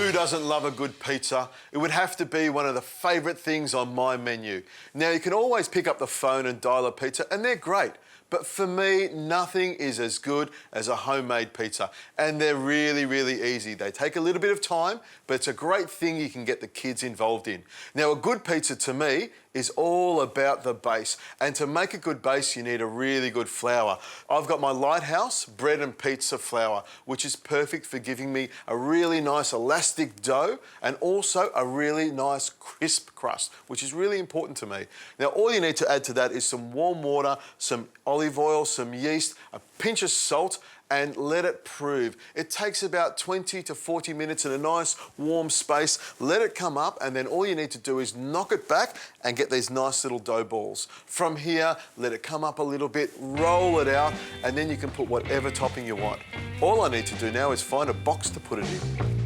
Who doesn't love a good pizza? It would have to be one of the favourite things on my menu. Now, you can always pick up the phone and dial a pizza, and they're great. But for me, nothing is as good as a homemade pizza. And they're really, really easy. They take a little bit of time, but it's a great thing you can get the kids involved in. Now, a good pizza to me is all about the base. And to make a good base, you need a really good flour. I've got my Lighthouse bread and pizza flour, which is perfect for giving me a really nice elastic dough and also a really nice crisp crust, which is really important to me. Now, all you need to add to that is some warm water, some olive oil, some yeast, a pinch of salt, and let it prove. It takes about 20 to 40 minutes in a nice warm space. Let it come up, and then all you need to do is knock it back and get these nice little dough balls. From here, let it come up a little bit, roll it out, and then you can put whatever topping you want. All I need to do now is find a box to put it in.